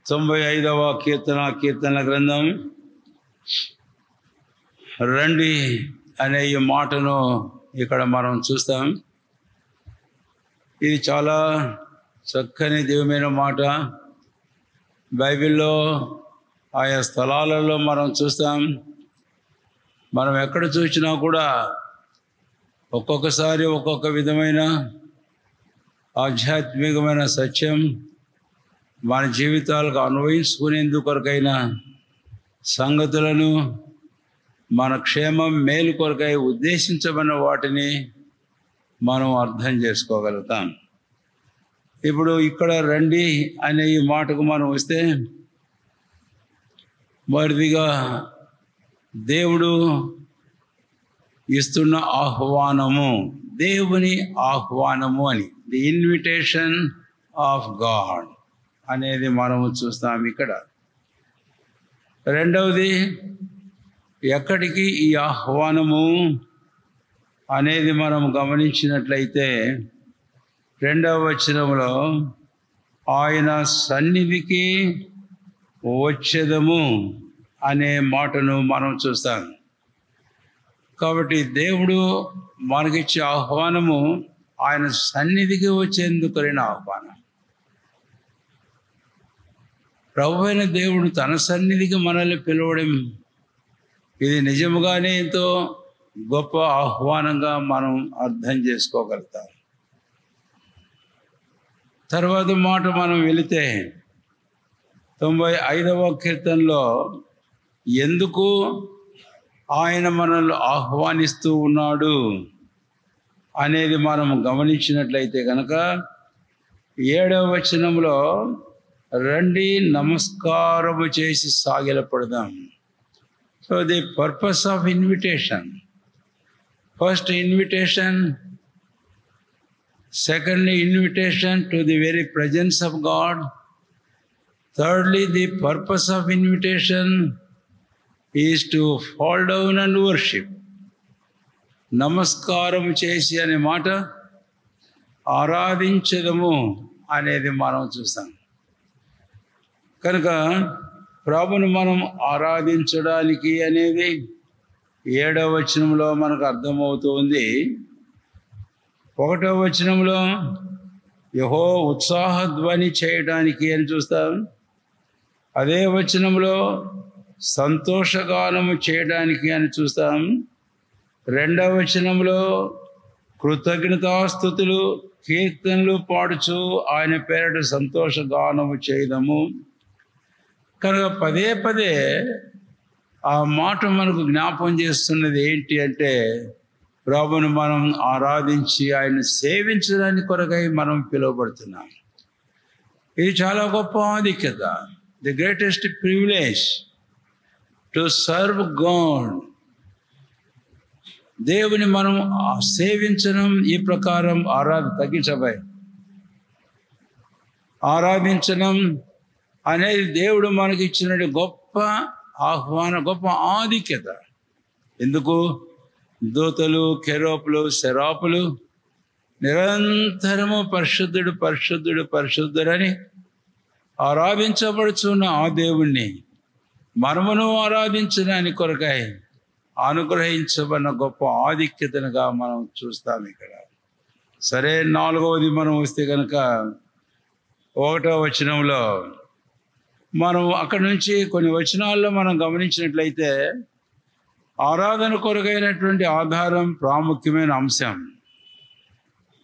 95వ కీర్తన గ్రంథం రండి అనే ఈ మాటను ఇక్కడ మనం చూస్తాం. ఇది చాలా చక్కని దివ్యమైన మాట. బైబిల్లో ఆయా స్థలాలలో మనం చూస్తాం. మనం ఎక్కడ చూసినా కూడా ఒక్కొక్కసారి ఒక్కొక్క విధమైన ఆధ్యాత్మికమైన సత్యం మన జీవితాలకు అన్వయించుకునేందుకొరకైన సంగతులను మన క్షేమం మేలు కొరకై ఉద్దేశించబడిన వాటిని మనం అర్థం చేసుకోగలుగుతాం. ఇప్పుడు ఇక్కడ రండి అనే ఈ మాటకు మనం వస్తే, మొదటిగా దేవుడు ఇస్తున్న ఆహ్వానము, దేవుని ఆహ్వానము అని, ది ఇన్విటేషన్ ఆఫ్ గాడ్ అనేది మనము చూస్తాం ఇక్కడ. రెండవది, ఎక్కడికి ఈ ఆహ్వానము అనేది మనం గమనించినట్లయితే 2వ వచనంలో ఆయన సన్నిధికి వచ్చేదము అనే మాటను మనం చూస్తాం. కాబట్టి దేవుడు మనకిచ్చే ఆహ్వానము ఆయన సన్నిధికి వచ్చేందుకైన ఆహ్వానం. ప్రభువైన దేవుడు తన సన్నిధికి మనల్ని పిలవడం, ఇది నిజముగానే ఎంతో గొప్ప ఆహ్వానంగా మనం అర్థం చేసుకోగలుగుతాం. తర్వాత మాట మనం వెళితే 95వ కీర్తనలో ఎందుకు ఆయన మనల్ని ఆహ్వానిస్తూ ఉన్నాడు అనేది మనం గమనించినట్లయితే కనుక 7వ వచనంలో రండి నమస్కారము చేసి సాగిలపడదాం. So the purpose of invitation, first invitation, secondly invitation to the very presence of God, thirdly the purpose of invitation is to fall down and worship. నమస్కారం చేసి అనే మాట ఆరాధించదము అనేది మనం చూస్తాం. కనుక ప్రభువును మనం ఆరాధించడానికి అనేది 7వ వచనంలో మనకు అర్థమవుతుంది. 1వ వచనంలో యెహోవా ఉత్సాహధ్వని చేయడానికి అని చూస్తాం. అదే వచనంలో సంతోషగానము చేయడానికి అని చూస్తాం. 2వ వచనంలో కృతజ్ఞతాస్తుతులు కీర్తనలు పాడుచు ఆయన పేరట సంతోషగానము చేయదము. కనుక పదే పదే ఆ మాట మనకు జ్ఞాపం చేస్తున్నది ఏంటి అంటే, ప్రభువును మనం ఆరాధించి ఆయన సేవించడానికి కొరకై మనం పిలువబడుతున్నాం. ఇది చాలా గొప్ప ఆధిక్యత, the greatest privilege to serve God. దేవుని మనం సేవించడం, ఈ ప్రకారం ఆరాధించడం అనేది దేవుడు మనకి ఇచ్చిన గొప్ప ఆహ్వానం, గొప్ప ఆధిక్యత. ఎందుకు? దూతలు, కెరూబులు, సెరాపులు నిరంతరము పరిశుద్ధుడు పరిశుద్ధుడు పరిశుద్ధుడని ఆరాధించబడుచున్న ఆ దేవుణ్ణి మనమును ఆరాధించడానికి కొరకై అనుగ్రహించబడిన గొప్ప ఆధిక్యతనుగా మనం చూస్తాం ఇక్కడ. సరే, 4వది మనం వస్తే కనుక 1వ వచనంలో మనం అక్కడి నుంచి కొన్ని వచనాల్లో మనం గమనించినట్లయితే ఆరాధన కొరకైనటువంటి ఆధారం, ప్రాముఖ్యమైన అంశం.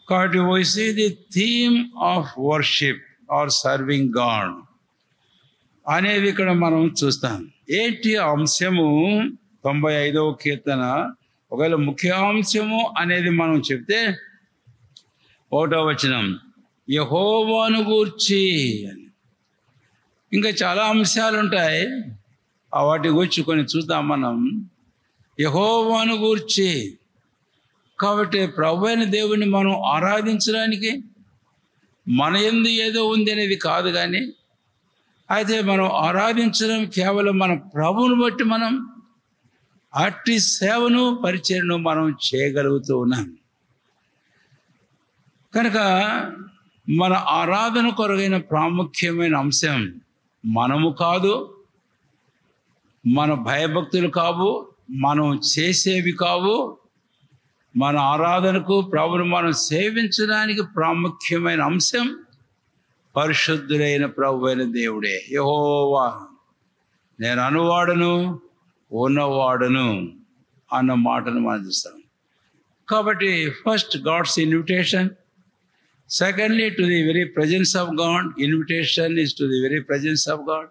కాబట్టి we see the theme of worship or serving God అనేది ఇక్కడ మనం చూస్తాం. ఏంటి అంశము? 95వ కీర్తన ఒకవేళ ముఖ్యాంశము అనేది మనం చెప్తే 1వ వచనం యెహోవాను గూర్చి అని. ఇంకా చాలా అంశాలు ఉంటాయి, వాటి గురించి కొన్ని చూద్దాం మనం. యెహోవాను గూర్చి కాబట్టి ప్రభువైన దేవుని మనం ఆరాధించడానికి మన యందు ఏదో ఉంది అనేది కాదు, కానీ అయితే మనం ఆరాధించడం కేవలం మన ప్రభువును బట్టి మనం అట్టి సేవను పరిచర్యను మనం చేయగలుగుతూ ఉన్నాం. కనుక మన ఆరాధన కొరగైన ప్రాముఖ్యమైన అంశం మనము కాదు, మన భయభక్తులు కావు, మనం చేసేవి కావు. మన ఆరాధనకు, ప్రభువును మనం సేవించడానికి ప్రాముఖ్యమైన అంశం పరిశుద్ధుడైన ప్రభువైన దేవుడే. యెహోవా నేను అనువాడను, ఉన్నవాడను అన్న మాటను మనం చూస్తాం. కాబట్టి first God's invitation, secondly to the very presence of God. Invitation is to the very presence of God.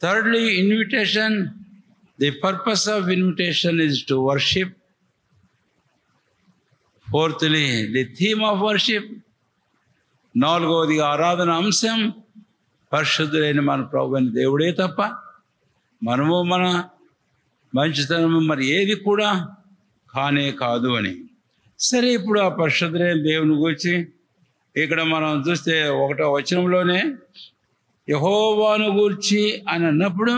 Thirdly invitation, the purpose of invitation is to worship. Fourthly the theme of worship. నాలుగవది ఆరాధన అంశం పరిశుద్ధులైన మన ప్రభువైన దేవుడే తప్ప మనము మన మంచితనము మరి ఏది కూడా కానే కాదు అని. సరే, ఇప్పుడు ఆ పరిశుద్ధులైన దేవుని గురించి ఇక్కడ మనం చూస్తే 1వ వచనంలోనే యెహోవాను గూర్చి అని అన్నప్పుడు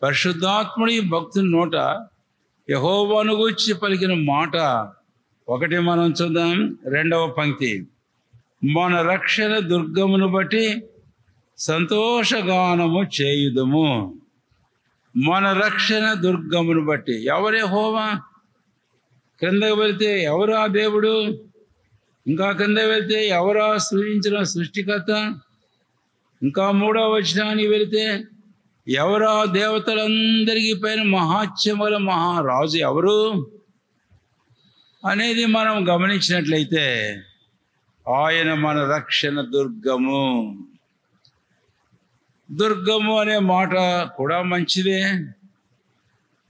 పరిశుద్ధాత్ముడి భక్తుని నోట యెహోవాను గూర్చి పలికిన మాట ఒకటి మనం చూద్దాం. 2వ పంక్తి, మన రక్షణ దుర్గమును బట్టి సంతోషగానము చేయుదము. మన రక్షణ దుర్గమును బట్టి. ఎవరు యెహోవా? క్రిందకు వెళ్తే ఎవరు ఆ దేవుడు? ఇంకా కింద వెళ్తే ఎవరా సృజించిన సృష్టికర్త? ఇంకా 3వ వచనానికి వెళితే ఎవరా దేవతలందరికీ పైన మహాత్యముల మహారాజు ఎవరు అనేది మనం గమనించినట్లయితే ఆయన మన రక్షణ దుర్గము. దుర్గము అనే మాట కూడా మంచిదే,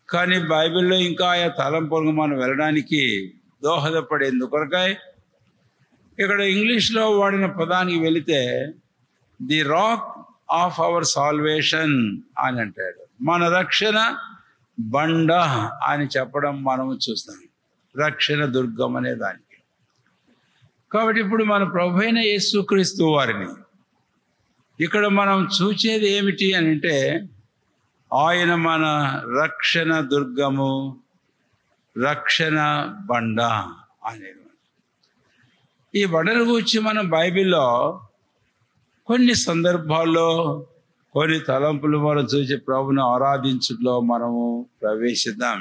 కానీ బైబిల్లో ఇంకా ఆ తలంపులకు మనం వెళ్ళడానికి దోహదపడేందుకొరకై ఇక్కడ ఇంగ్లీష్లో వాడిన పదానికి వెళితే the rock of our salvation అని అంటాడు. మన రక్షణ బండ అని చెప్పడం మనము చూస్తాం, రక్షణ దుర్గం అనే దానికి. కాబట్టి ఇప్పుడు మన ప్రభువైన యేసుక్రీస్తు వారిని ఇక్కడ మనం చూచేది ఏమిటి అని అంటే ఆయన మన రక్షణ దుర్గము, రక్షణ బండ అనేది. ఈ బండల గురించి మనం బైబిల్లో కొన్ని సందర్భాల్లో కొన్ని తలంపులు మనం చూసి ప్రభువును ఆరాధించుట్లో మనము ప్రవేశిద్దాం.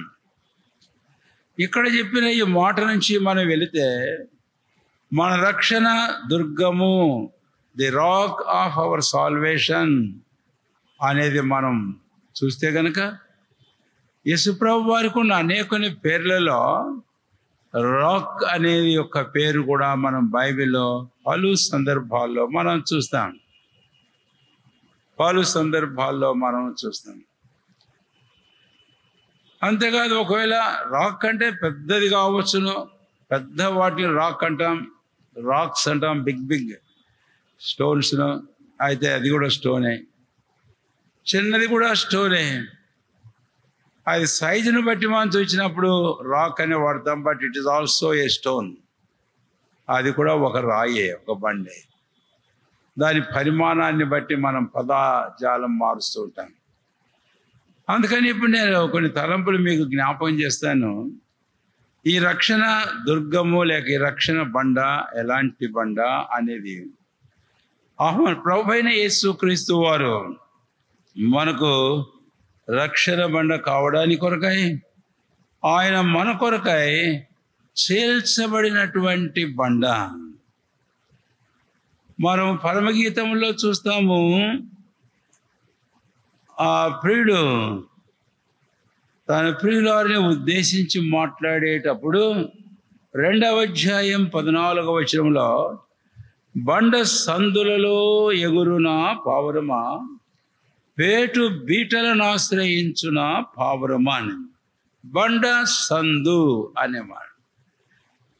ఇక్కడ చెప్పిన ఈ మాట నుంచి మనం వెళితే మన రక్షణ దుర్గము, the rock of our salvation అనేది మనం చూస్తే కనుక యేసుప్రభు వారికి ఉన్న అనేక పేర్లలో రాక్ అనేది యొక్క పేరు కూడా మనం బైబిల్లో పలు సందర్భాల్లో మనం చూస్తాం. అంతేకాదు, ఒకవేళ రాక్ అంటే పెద్దది కావచ్చును, పెద్ద వాటిని రాక్ అంటాం, రాక్స్ అంటాం, బిగ్ బిగ్ స్టోన్స్ను. అయితే అది కూడా స్టోనే, చిన్నది కూడా స్టోనే. అది సైజును బట్టి మనం చూసినప్పుడు రాక్ అనే వాడతాం, but it is also a stone. అది కూడా ఒక రాయే, ఒక బండే. దాని పరిమాణాన్ని బట్టి మనం పదజాలం మారుస్తూ ఉంటాం. అందుకని ఇప్పుడు నేను కొన్ని తలంపులు మీకు జ్ఞాపకం చేస్తాను. ఈ రక్షణ దుర్గము లేక ఈ రక్షణ బండ ఎలాంటి బండ అనేది ప్రభువైన యేసుక్రీస్తు వారు మనకు రక్షణ బండ కావడానికి కొరకై ఆయన మన కొరకై చేల్చబడినటువంటి బండ. మనం పరమగీతంలో చూస్తాము, ఆ ప్రియుడు తన ప్రియులారిని ఉద్దేశించి మాట్లాడేటప్పుడు 2వ అధ్యాయం 14వ వచనంలో బండ సందులలో ఎగురున పావురమా, పేటు బీటలను ఆశ్రయించున పావురమా అని. బండ సందు అనేమాట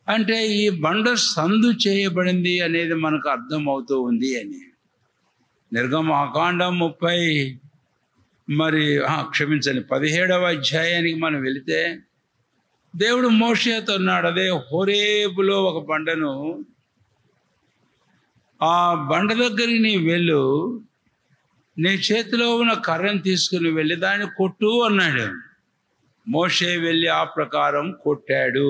అంటే ఈ బండ సందు చేయబడింది అనేది మనకు అర్థం అవుతూ ఉంది అని. నిర్గమాకాండం 17వ అధ్యాయానికి మనం వెళితే దేవుడు మోషేతో అన్నాడు, అదే హోరేబులో ఒక బండను, ఆ బండ దగ్గరికి నీ వెళ్ళు, నీ చేతిలో ఉన్న కర్రను తీసుకుని వెళ్ళి దాన్ని కొట్టు అన్నాడు. మోషే వెళ్ళి ఆ ప్రకారం కొట్టాడు.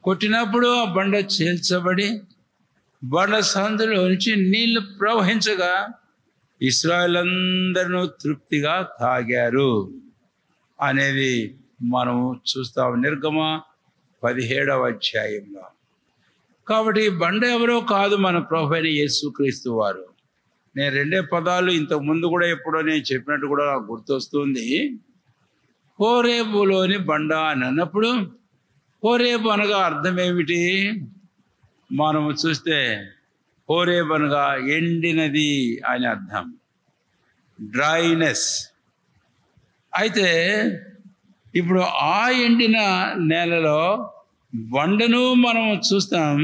కొట్టినప్పుడు ఆ బండ చీల్చబడి బండ సందులో నుంచి నీళ్లు ప్రవహించగా ఇశ్రాయేలందరూ తృప్తిగా తాగారు అనేది మనము చూస్తాం నిర్గమ 17వ అధ్యాయంలో. కాబట్టి ఈ బండ ఎవరో కాదు, మన ప్రభువైన యేసుక్రీస్తు వారు. నేను రెండే పదాలు ఇంతకు ముందు కూడా ఎప్పుడో నేను చెప్పినట్టు కూడా నాకు గుర్తొస్తుంది. హోరేబులోని బండ అని అన్నప్పుడు హోరేబు అనగా అర్థం ఏమిటి? మనము చూస్తే హోరేబు అనగా ఎండినది అని అర్థం, డ్రైనెస్. అయితే ఇప్పుడు ఆ ఎండిన నేలలో బండను మనం చూస్తాం.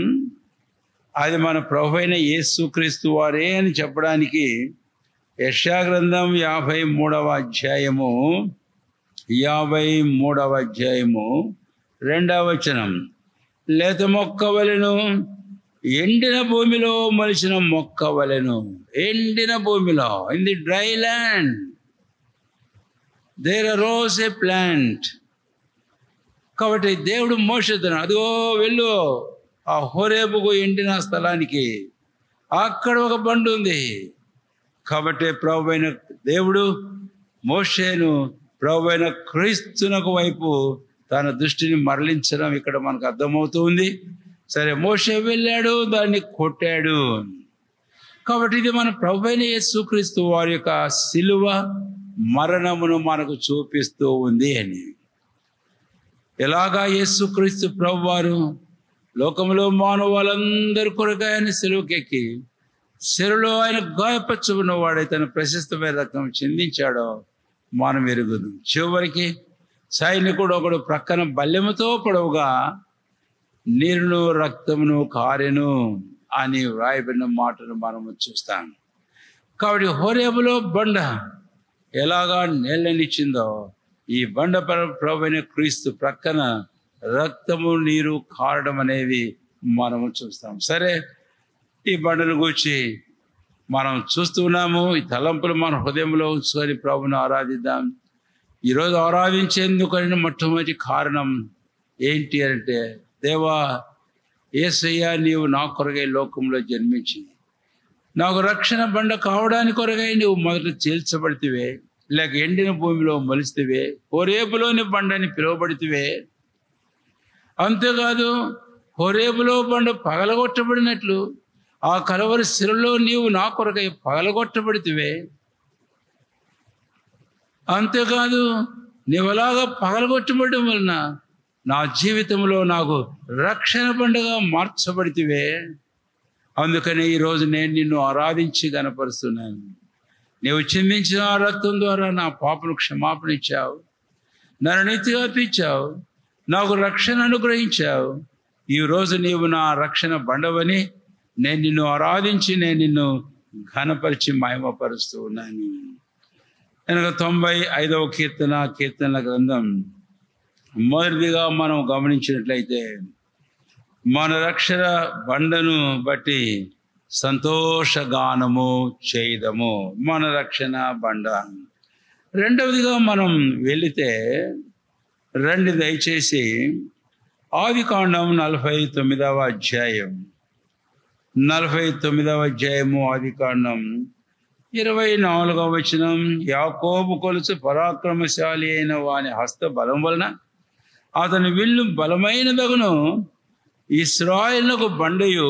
అది మన ప్రభువైన యేసుక్రీస్తు వారే అని చెప్పడానికి యెషయా గ్రంథం 53వ అధ్యాయము 2వ వచనం, లేత మొక్క వలెను ఎండిన భూమిలో మొలిచిన మొక్క వలెను. ఎండిన భూమిలో, in the dry land there arose a plant. కాబట్టి దేవుడు మోషేతో అదిగో వెళ్ళు ఆ హోరేబుకు ఎండిన స్థలానికి, అక్కడ ఒక బండ ఉంది. కాబట్టి ప్రభువైన దేవుడు మోషేను ప్రభువైన క్రీస్తునకు వైపు తన దృష్టిని మరలించడం ఇక్కడ మనకు అర్థమవుతుంది. సరే, మోషే వెళ్ళాడు, దాన్ని కొట్టాడు. కాబట్టి ఇది మన ప్రభువైన యేసుక్రీస్తు వారి యొక్క సిలువ మరణమును మనకు చూపిస్తూ ఉంది అని. ఎలాగా యేసుక్రీస్తు ప్రభు వారు లోకంలో మానవాళ్ళందరి కొరకు ఆయన సిలువకెక్కి సిలువలో ఆయన గాయపరచుకున్న వాడై తన ప్రశస్తమైన రక్తం చిందించాడో మనం ఎరుగుదు. చివరికి సైనికుడు ఒకడు ప్రక్కన బల్లెముతో పొడవుగా నీరును రక్తమును కారెను అని వ్రాయబడిన మాటను మనము చూస్తాం. కాబట్టి హోరేబులో బండ ఎలాగా నీళ్ళనిచ్చిందో ఈ బండ ప్రభువైన క్రీస్తు ప్రక్కన రక్తము నీరు కారడం అనేది మనము చూస్తాం. సరే, ఈ బండను గూర్చి మనం చూస్తున్నాము. ఈ తలంపులు మన హృదయంలో ఉంచుకొని ప్రభువును ఆరాధిద్దాం. ఈరోజు ఆరాధించేందుకైన మొట్టమొదటి కారణం ఏంటి అంటే, దేవా యేసయ్యా, నీవు నా కొరకై లోకంలో జన్మించి నాకు రక్షణ బండ కావడానికి కొరకై నువ్వు మొదట చీల్చబడితివే, లేక ఎండిన భూమిలో మొలిస్తేవే, హోరేబులోని బండని పిలువబడితివే. అంతేకాదు, హోరేబులో బండ పగలగొట్టబడినట్లు ఆ కలవరి శిలలో నీవు నా కొరకై పగలగొట్టబడితివే. అంతేకాదు, నీవలాగా పగలగొట్టబడడం వలన నా జీవితంలో నాకు రక్షణ బండగా మార్చబడితివే. అందుకని ఈరోజు నేను నిన్ను ఆరాధించి గనపరుస్తున్నాను. నీవు చిందించిన ఆ రక్తం ద్వారా నా పాపను క్షమాపణ ఇచ్చావు, నన్ను నీతిగా తీర్చావు, నాకు రక్షణ అనుగ్రహించావు. ఈరోజు నీవు నా రక్షణ బండవని నేను నిన్ను ఆరాధించి నేను నిన్ను ఘనపరిచి మహిమపరుస్తూ ఉన్నాను. కనుక 95వ కీర్తనల గ్రంథం మొదటిదిగా మనం గమనించినట్లయితే, మన రక్షణ బండను బట్టి సంతోషగానము చేయదము. మన రక్షణ బండ. రెండవదిగా మనం వెళితే రండి దయచేసి ఆదికాండం 49వ అధ్యాయం 49వ అధ్యాయము ఆదికాండం 24వ వచనం, యాకోబు కొలుసు పరాక్రమశాలి అయిన వాని హస్త బలం వలన అతని విల్లు బలమైనదగును, ఇశ్రాయేలునకు బండయు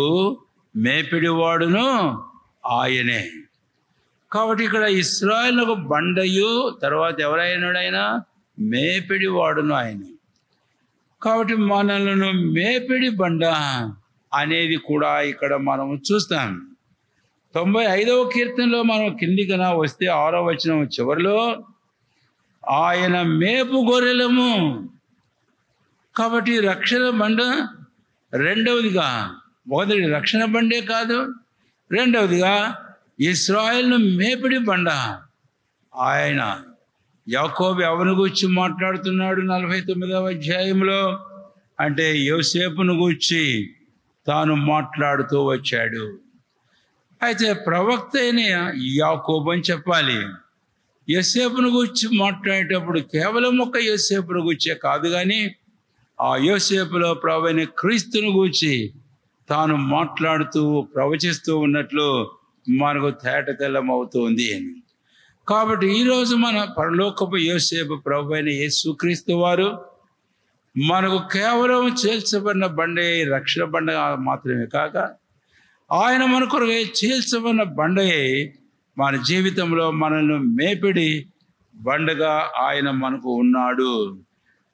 మేపిడివాడును ఆయనే. కాబట్టి ఇక్కడ ఇశ్రాయేలునకు బండయు, తర్వాత ఎవరైనాడైనా మేపిడివాడును ఆయనే. కాబట్టి మనలను మేపిడి బండ అనేది కూడా ఇక్కడ మనం చూస్తాం. 95వ కీర్తనలో మనం కిందికన వస్తే 6వ వచనం చివరిలో, ఆయన మేపు గొర్రెలము. కాబట్టి రక్షణ బండ రెండవదిగా, మొదటి రక్షణ బండే కాదు, రెండవదిగా ఇశ్రాయేలును మేపిడి బండ ఆయన. యాకోబు ఎవరిని గూర్చి మాట్లాడుతున్నాడు 49వ అధ్యాయంలో అంటే యోసేపును గూర్చి తాను మాట్లాడుతూ వచ్చాడు. అయితే ప్రవక్త అయిన యాకోబు అని చెప్పాలి. యోసేపును గూర్చి మాట్లాడేటప్పుడు కేవలం ఒక యోసేపును గూర్చే కాదు, కానీ ఆ యోసేపులో ప్రభువైన క్రీస్తును గూర్చి తాను మాట్లాడుతూ ప్రవచిస్తూ ఉన్నట్లు మనకు తేటతెల్లం అవుతుంది అని. కాబట్టి ఈరోజు మన పరలోకపు యోసేపు ప్రభు అయిన యేసుక్రీస్తు వారు మనకు కేవలం చేల్చబడిన బండే రక్షణ బండ మాత్రమే కాక ఆయన మన కొరకు చేల్చబడిన బండయే మన జీవితంలో మనల్ని మేపిడి బండగా ఆయన మనకు ఉన్నాడు.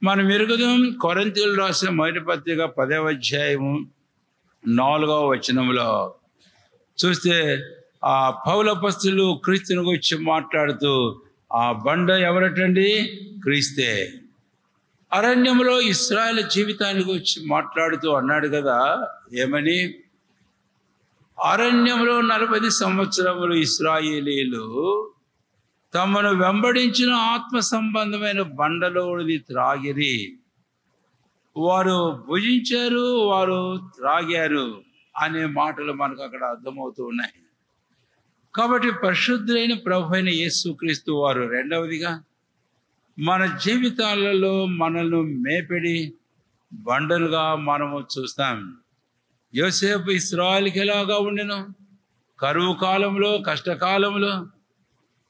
మనం ఎరుగుదాం కొరింథీయులు రాసిన మొదటి పత్రిక 10వ అధ్యాయము 4వ వచనంలో చూస్తే ఆ పౌలపస్తులు క్రీస్తుని గురించి మాట్లాడుతూ ఆ బండ ఎవరటండి? క్రీస్తే. అరణ్యంలో ఇశ్రాయేలు జీవితాన్ని గురించి మాట్లాడుతూ అన్నాడు కదా, ఏమని? అరణ్యంలో 40 సంవత్సరములు ఇశ్రాయేలీలు తమను వెంబడించిన ఆత్మ సంబంధమైన బండలోనిది త్రాగిరి. వారు భుజించారు, వారు త్రాగారు అనే మాటలు మనకు అక్కడ అర్థమవుతూ ఉన్నాయి. కాబట్టి పరిశుద్ధులైన ప్రభు అయిన యేసుక్రీస్తు వారు రెండవదిగా మన జీవితాలలో మనల్ని మేపిడి బండలుగా మనము చూస్తాం. యోసేపు ఇశ్రాయేలుకి ఎలాగా ఉండెను? కరువు కాలంలో, కష్టకాలంలో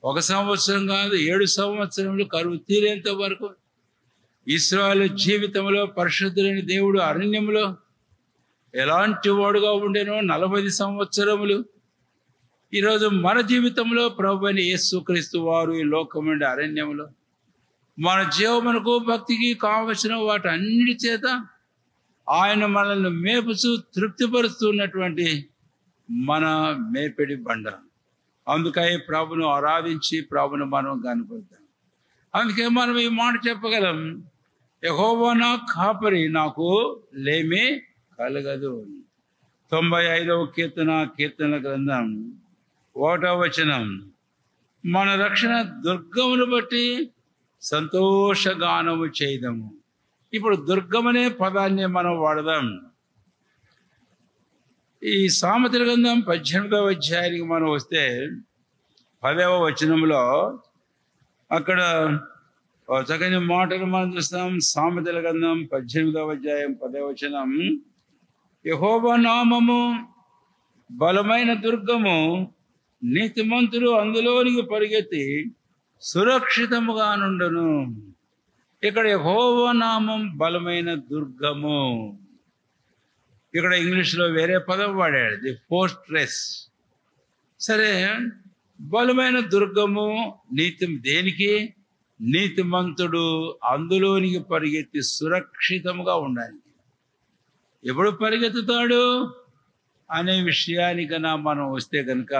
1 సంవత్సరం కాదు 7 సంవత్సరములు కరువు తీరేంత వరకు ఇశ్రాయేలు జీవితంలో పరిశుద్ధులైన దేవుడు అరణ్యంలో ఎలాంటి వాడుగా ఉండెనో 40 సంవత్సరములు. ఈరోజు మన జీవితంలో ప్రభు అయిన యేసుక్రీస్తు వారు ఈ లోకం నుండి అరణ్యంలో మన జీవమునకు భక్తికి కావలసిన వాటి అన్నిటి చేత ఆయన మనల్ని మేపుచూ తృప్తిపరుస్తున్నటువంటి మన మేపిడి బండ. అందుకై ప్రభును ఆరాధించి ప్రభును మనం కనపడతాం. అందుకే మనం ఈ మాట చెప్పగలం, యెహోవా నా కాపరి, నాకు లేమి కలగదు. 95వ కీర్తన గ్రంథం 1వ వచనం, మన రక్షణ దుర్గమును బట్టి సంతోషగానము చేయదము. ఇప్పుడు దుర్గమనే పదాన్ని మనం వాడదాం. ఈ సామెతల గ్రంథం 18వ అధ్యాయానికి మనం వస్తే 10వ వచనంలో అక్కడ చక్కని మాటలు మనం చూస్తాం. సామెతల గ్రంథం 18వ అధ్యాయం 10వ వచనం, యెహోవా నామము బలమైన దుర్గము, నీతిమంతులు అందులోనికి పరిగెత్తి సురక్షితముగా నుండును. ఇక్కడ యెహోవా నామం బలమైన దుర్గము. ఇక్కడ ఇంగ్లీష్లో వేరే పదం వాడాడు, ది ఫోర్ట్రెస్. సరే, బలమైన దుర్గము దేనికి? నీతిమంతుడు అందులోనికి పరిగెత్తి సురక్షితముగా ఉండాలి. ఎప్పుడు పరిగెత్తుతాడు అనే విషయానికన్నా మనం వస్తే కనుక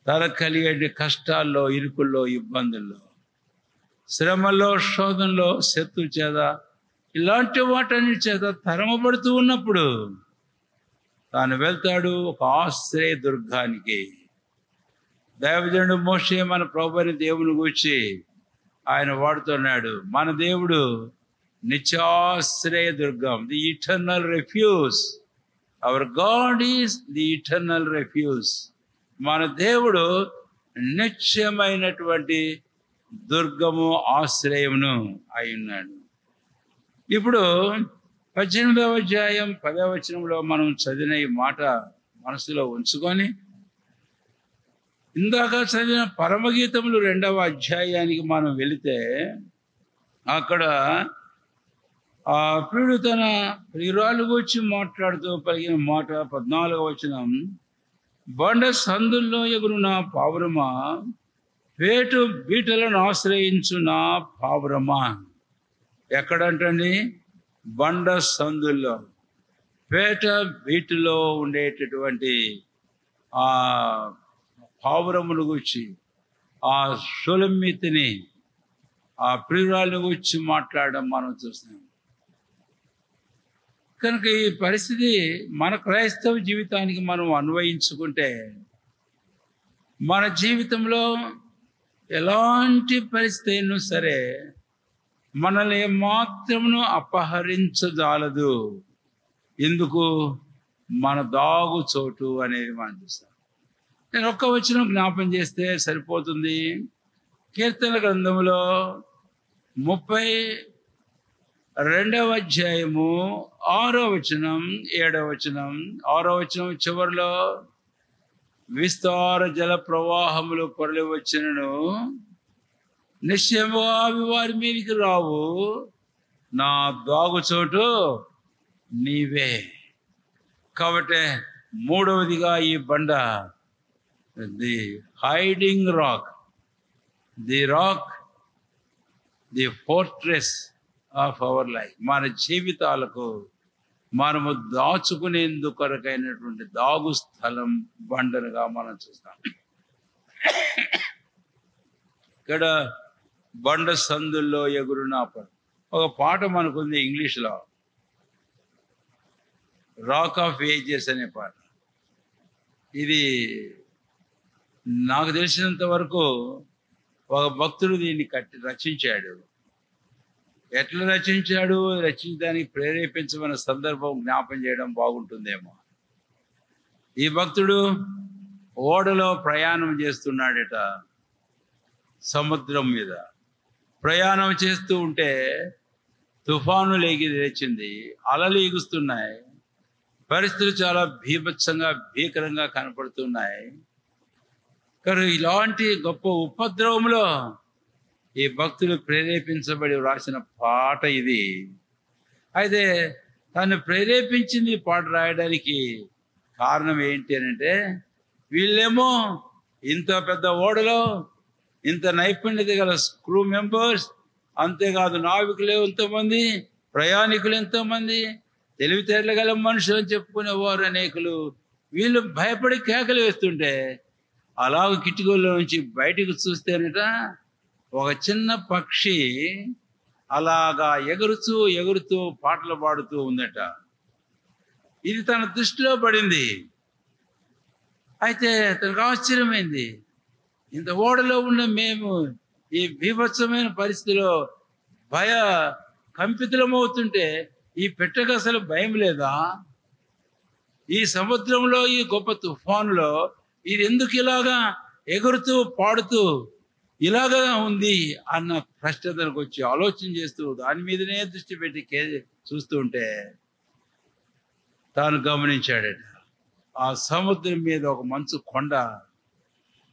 తనకు కలిగే కష్టాల్లో, ఇరుకుల్లో, ఇబ్బందుల్లో, శ్రమల్లో, శోధనలో, శత్రు చేత, ఇలాంటి వాటన్నిటి చేత తరమబడుతూ ఉన్నప్పుడు తాను వెళ్తాడు ఒక ఆశ్రయ దుర్గానికి. దైవజనుడు మోషే మన ప్రభువైన దేవుని గురించి ఆయన వాడుతున్నాడు. మన దేవుడు నిత్యాశ్రయ దుర్గం, the eternal refuge. Our god is the eternal refuge. మన దేవుడు నిత్యమైనటువంటి దుర్గము, ఆశ్రయమును అయి ఉన్నాడు. ఇప్పుడు 18వ అధ్యాయం 10వ వచనంలో మనం చదివిన ఈ మాట మనసులో ఉంచుకొని ఇందాక చదివిన పరమగీతములు 2వ అధ్యాయానికి మనం వెళితే అక్కడ ఆ ప్రియుడు తన ప్రియురాలు గురించి మాట్లాడుతూ పలికిన మాట 14వ వచనం, బండ సందుల్లో ఎగురు నా పావురమా, పేటు బీటలను ఆశ్రయించు నా పావురమా. ఎక్కడంటండి? బండ సందుల్లో, పేట బీటులో ఉండేటటువంటి ఆ పావురమును గురించి, ఆ షులమ్మితిని, ఆ ప్రియురాలను గురించి మాట్లాడడం మనం చూస్తాం. కనుక ఈ పరిస్థితి మన క్రైస్తవ జీవితానికి మనం అన్వయించుకుంటే మన జీవితంలో ఎలాంటి పరిస్థితి అయినా సరే మనల్ని మాత్రమును అపహరించజాలదు. ఎందుకు? మన దాగు చోటు అనేది మనం చూస్తాం. నేను ఒక్క వచనం జ్ఞాపం చేస్తే సరిపోతుంది. కీర్తన గ్రంథంలో 32వ అధ్యాయము 6వ వచనం, 7వ వచనం, 6వ వచనం చివరిలో విస్తార జల ప్రవాహములు పొరలి వచ్చినను నిశ్చయముగా అవి వారి మీదికి రావు. నా దాగుచోటు నీవే. కాబట్టి మూడవదిగా ఈ బండ, the hiding rock, the rock, the fortress of our life. మన జీవితాలకు మనము దాచుకునేందుకు కొరకైనటువంటి దాగు స్థలం బండనుగా మనం చూస్తాం. ఇక్కడ బండ సందుల్లో ఎగురునా ఒక పాట మనకుంది ఇంగ్లీష్లో, రాక్ ఆఫ్ ఏజెస్ అనే పాట. ఇది నాకు తెలిసినంత వరకు ఒక భక్తుడు దీన్ని రచించాడు. ఎట్లా రచించాడు, రచించడానికి ప్రేరేపించమన్న సందర్భం జ్ఞాపం చేయడం బాగుంటుందేమో. ఈ భక్తుడు ఓడలో ప్రయాణం చేస్తున్నాడట, సముద్రం మీద ప్రయాణం చేస్తూ ఉంటే తుఫాను లేచింది, అలలు ఎగుస్తున్నాయి, పరిస్థితులు చాలా భీభత్సంగా భీకరంగా కనపడుతున్నాయి. కానీ ఇలాంటి గొప్ప ఉపద్రవంలో ఈ భక్తులు ప్రేరేపించబడి వ్రాసిన పాట ఇది. అయితే తను ప్రేరేపించింది పాట రాయడానికి కారణం ఏంటి అంటే, వీళ్ళేమో ఇంత పెద్ద ఓడలో ఇంత నైపుణ్యత గల క్రూ మెంబర్స్, అంతేకాదు నావికులు ఎంతోమంది, ప్రయాణికులు ఎంతోమంది, తెలివితేటలు గల మనుషులు అని చెప్పుకునేవారు అనేకులు, వీళ్ళు భయపడి కేకలు వేస్తుంటే అలాగ కిటికీలో నుంచి బయటకు చూస్తేనట ఒక చిన్న పక్షి అలాగా ఎగురుతూ ఎగురుతూ పాటలు పాడుతూ ఉందట. ఇది తన దృష్టిలో పడింది. అయితే తనకు ఆశ్చర్యమైంది, ఇంత ఓడలో ఉన్న మేము ఈ బీభత్సమైన పరిస్థితిలో భయ కంపితులమవుతుంటే ఈ పెట్టకు అసలు భయం లేదా? ఈ సముద్రంలో ఈ గొప్ప తుఫానులో ఇది ఎందుకు ఇలాగా ఎగురుతూ పాడుతూ ఇలాగా ఉంది అన్న ప్రశ్న తనకు వచ్చి ఆలోచన చేస్తూ దాని మీదనే దృష్టి పెట్టి చూస్తూ ఉంటే తాను గమనించాడట, ఆ సముద్రం మీద ఒక మంచు కొండ,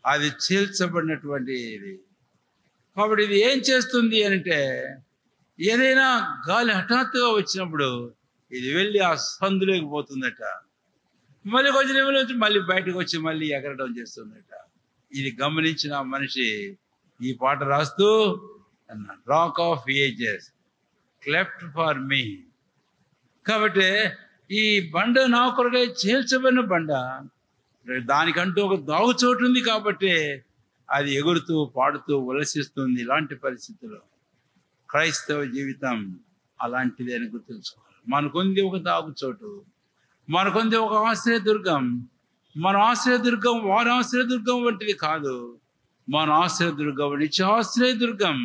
అది చీల్చబడినటువంటి ఇది. కాబట్టి ఇది ఏం చేస్తుంది అంటే, ఏదైనా గాలి హఠాత్తుగా వచ్చినప్పుడు ఇది వెళ్ళి ఆ సందులోకి పోతుందట, మళ్ళీ కొంచెం వచ్చి మళ్ళీ బయటకు వచ్చి మళ్ళీ ఎగరడం చేస్తుందట. ఇది గమనించిన మనిషి ఈ పాట రాస్తూ అన్నాడు, rock of ages cleft for me. కాబట్టి ఈ బండ నా కొరకై చీల్చబడిన బండ, దానికంటూ ఒక దాగుచోటు ఉంది కాబట్టి అది ఎగురుతూ పాడుతూ ఉల్లసిస్తుంది. ఇలాంటి పరిస్థితుల్లో క్రైస్తవ జీవితం అలాంటిది అని గుర్తుంచుకోవాలి. మనకుంది ఒక దాగుచోటు, మనకుంది ఒక ఆశ్రయదుర్గం. మన ఆశ్రయదుర్గం వారి ఆశ్రయదుర్గం వంటిది కాదు. మన ఆశ్రయదుర్గం నిత్యాశ్రయదుర్గం,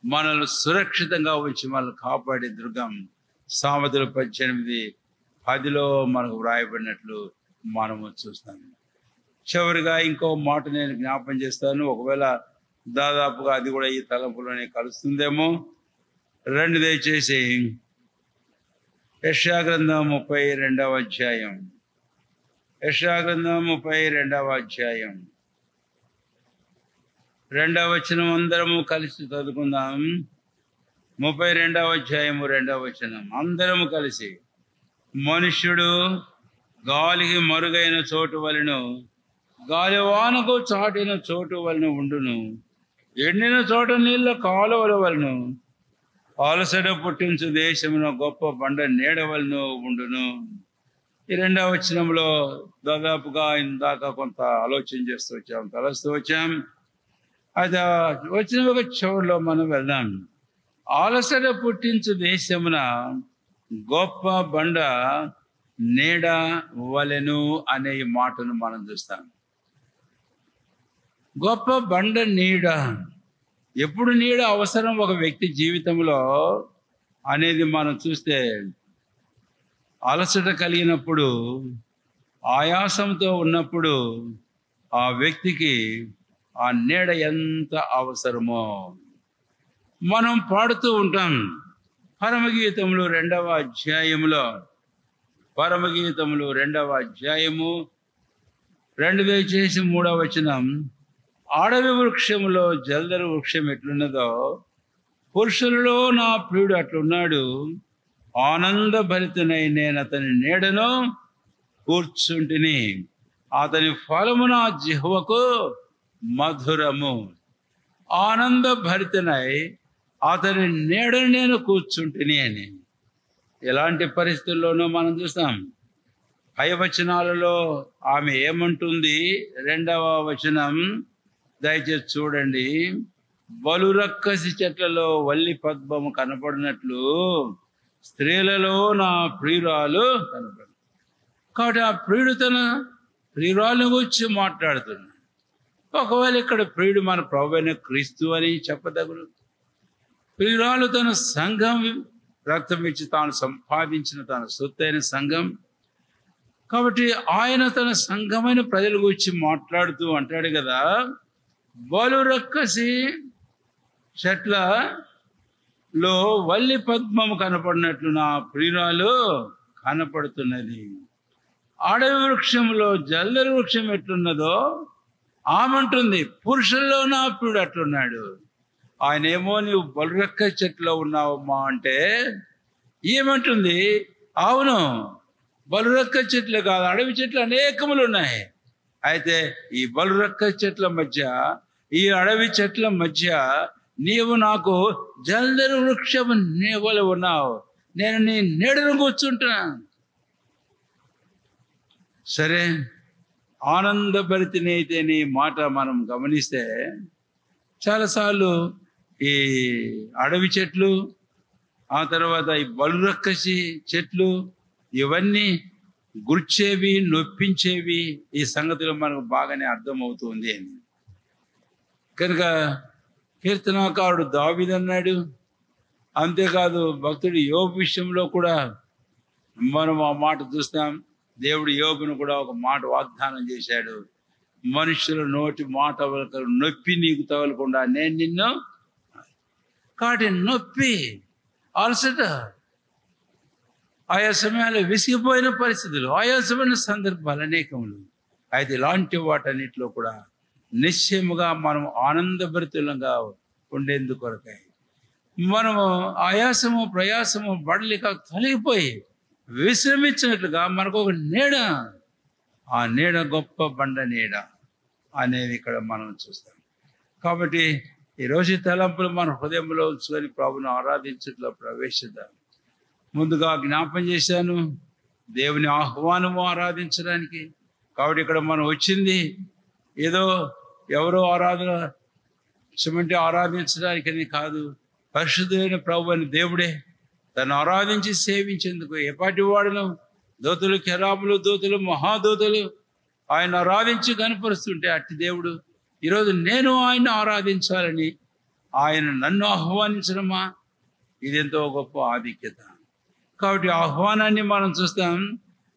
మనల్ని సురక్షితంగా ఉంచి మనల్ని కాపాడే దుర్గం. సామెతలు 18:10 మనకు వ్రాయబడినట్లు మనము చూస్తాం. చివరిగా ఇంకో మాట నేను జ్ఞాపం చేస్తాను, ఒకవేళ దాదాపుగా అది కూడా ఈ తలంపులోనే కలుస్తుందేమో. రెండు దయచేసి యెషయా గ్రంథం 32వ అధ్యాయం, యెషయా గ్రంథం 32వ అధ్యాయం 2వ వచనం అందరము కలిసి చదువుకుందాం. 32వ అధ్యాయము 2వ వచనం అందరము కలిసి, మనుష్యుడు గాలికి మరుగైన చోటు వలెను, గాలివానకు చాటిన చోటు వలన ఉండును, ఎండిన చోట నీళ్ళ కాలువల వలన, అలసట పుట్టించు దేశమున గొప్ప బండ నీడ వలన ఉండును. ఈ 2వ వచనంలో దాదాపుగా ఇందాక కొంత ఆలోచన చేస్తూ వచ్చాం, తలస్తూ వచ్చాం. అది వచ్చిన ఒక చివరిలో మనం వెళ్దాం. అలసట పుట్టించు దేశమున గొప్ప బండ నీడ వలెను అనే ఈ మాటను మనం చూస్తాం. గొప్ప బండ నీడ, ఎప్పుడు నీడ అవసరం ఒక వ్యక్తి జీవితంలో అనేది మనం చూస్తే, అలసట కలిగినప్పుడు, ఆయాసంతో ఉన్నప్పుడు ఆ వ్యక్తికి ఆ నీడ ఎంత అవసరమో మనం పాడుతూ ఉంటాం. పరమగీతములు 2వ అధ్యాయములో, పరమగీతములు 2వ అధ్యాయము దయచేసి 3వ వచనం, అడవి వృక్షములో జల్దరు వృక్షం ఎట్లున్నదో పురుషులలో నా ప్రియుడు అట్లున్నాడు. ఆనంద భరితునై నేను అతని నీడను కూర్చుంటిని, అతని ఫలము నా జిహ్వకు మధురము. ఆనంద భరితునై అతని నీడను నేను కూర్చుంటిని అని. ఎలాంటి పరిస్థితుల్లోనూ మనం చూస్తాం. పై వచనాలలో ఆమె ఏమంటుంది? 2వ వచనం దయచేసి చూడండి. బలురక్కసి చెట్లలో వల్లి పద్మము కనపడినట్లు స్త్రీలలో నా ప్రియురాలు కనపడు. కాబట్టి ఆ ప్రియుడు తన ప్రియురాలను గురించి మాట్లాడుతున్నాడు. ఒకవేళ ఇక్కడ ప్రియుడు మన ప్రభువైన క్రీస్తు అని చెప్పదగును. ప్రియురాలు తన సంఘం, రక్తం ఇచ్చి తాను సంపాదించిన తన సొత్తైన సంఘం. కాబట్టి ఆయన తన సంఘమైన ప్రజల గురించి మాట్లాడుతూ అంటాడు కదా, బలురక్కసి చెట్లలో వల్లి పద్మము కనపడినట్లు నా ప్రియురాలు కనపడుతున్నది. అడవి వృక్షంలో జల్దరి వృక్షం ఎట్లున్నదో ఆమంటుంది, పురుషుల్లో నా ప్రియుడు అట్లున్నాడు. ఆయన ఏమో నీవు బలురక్క చెట్టులో ఉన్నావమ్మా అంటే ఏమంటుంది? అవును, బలురక్క చెట్లు కాదు, అడవి చెట్లు అనేకములు ఉన్నాయి. అయితే ఈ బలురక్క చెట్ల మధ్య, ఈ అడవి చెట్ల మధ్య నీవు నాకు జల్దరి వృక్షము నీవలు ఉన్నావు, నేను నీ నీడను కూర్చుంటున్నాను. సరే, ఆనందభరితిని అయితే నీ మాట మనం గమనిస్తే చాలాసార్లు ఈ అడవి చెట్లు, ఆ తర్వాత ఈ బలురక్కసి చెట్లు, ఇవన్నీ గుర్చేవి, నొప్పించేవి. ఈ సంగతిలో మనకు బాగానే అర్థమవుతుంది అని. కనుక కీర్తనాకారుడు దావీదు అన్నాడు. అంతేకాదు భక్తుడు యోబు విషయంలో కూడా మనం ఆ మాట చూస్తాం. దేవుడు యోబును కూడా ఒక మాట వాగ్దానం చేశాడు. మనుషుల నోటి మాట నొప్పి నీకు తగలకుండా నేను నిన్ను. కాబట్టి నొప్పి, అలసట, ఆయా సమయాల్లో విసిగిపోయిన పరిస్థితులు, ఆయాసమైన సందర్భాలు అనేకములు. అయితే ఇలాంటి వాటన్నిటిలో కూడా నిశ్చయముగా మనం ఆనందభరితులంగా ఉండేందుకు కొరకై మనము ఆయాసము ప్రయాసము బడలిక తొలగిపోయి విశ్రమించినట్లుగా మనకు ఒక నీడ, ఆ నీడ గొప్ప బండ నీడ అనేది ఇక్కడ మనం చూస్తాం. కాబట్టి ఈరోజు తలంపులు మన హృదయంలో ఉంచుకొని ప్రభువును ఆరాధించట్లో ప్రవేశిద్దాం. ముందుగా జ్ఞాపం చేశాను దేవుని ఆహ్వానము ఆరాధించడానికి. కాబట్టి ఇక్కడ మనం వచ్చింది ఏదో ఎవరో ఆరాధించడానికని కాదు, పరిశుద్ధులైన ప్రభు అని దేవుడే తను ఆరాధించి సేవించేందుకు ఎపాటి వాడును దూతలు, కెరాబులు, దూతలు, మహాదూతలు ఆయన ఆరాధించి కనపరుస్తుంటే అట్టి దేవుడు ఈరోజు నేను ఆయన ఆరాధించాలని ఆయన నన్ను ఆహ్వానించడమా, ఇదెంతో గొప్ప ఆధిక్యత. కాబట్టి ఆహ్వానాన్ని మనం చూస్తాం.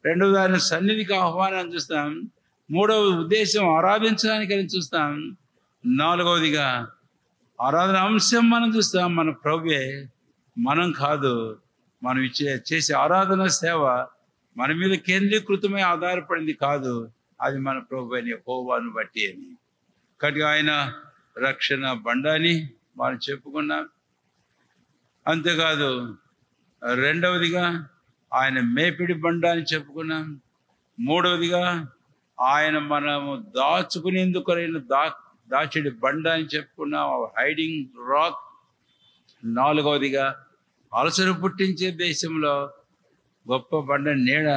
రెండవది ఆయన సన్నిధికి ఆహ్వానాన్ని చూస్తాం. మూడవ ఉద్దేశం ఆరాధించడానికని చూస్తాం. నాలుగవదిగా ఆరాధన అంశం మనం చూస్తాం. మన ప్రభువే, మనం కాదు. మనం చేసే ఆరాధన సేవ మన మీద కేంద్రీకృతమై ఆధారపడింది కాదు, అది మన ప్రభు అయిన యెహోవాను బట్టి అని. కాబట్టి ఆయన రక్షణ బండాని మనం చెప్పుకున్నాం. అంతేకాదు రెండవదిగా ఆయన మేపిడి బండ అని చెప్పుకున్నాం. మూడవదిగా ఆయన మనము దాచుకునేందుకైన దాచిడి బండ అని చెప్పుకున్నాం, హైడింగ్ రాక్. నాలుగవదిగా అలసర పుట్టించే దేశంలో గొప్ప బండ నీడ,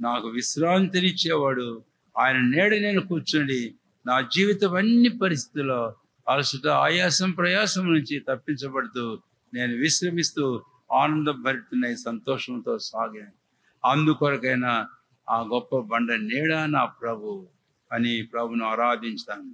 నాకు విశ్రాంతినిచ్చేవాడు ఆయన నీడ నేను కూర్చుండి నా జీవితం అన్ని పరిస్థితుల్లో అలసట, ఆయాసం, ప్రయాసం నుంచి తప్పించబడుతూ నేను విశ్రమిస్తూ ఆనందభరితున్న సంతోషంతో సాగాను. అందుకొరకైనా ఆ గొప్ప బండ నీడ నా ప్రభు అని ప్రభును ఆరాధించాను.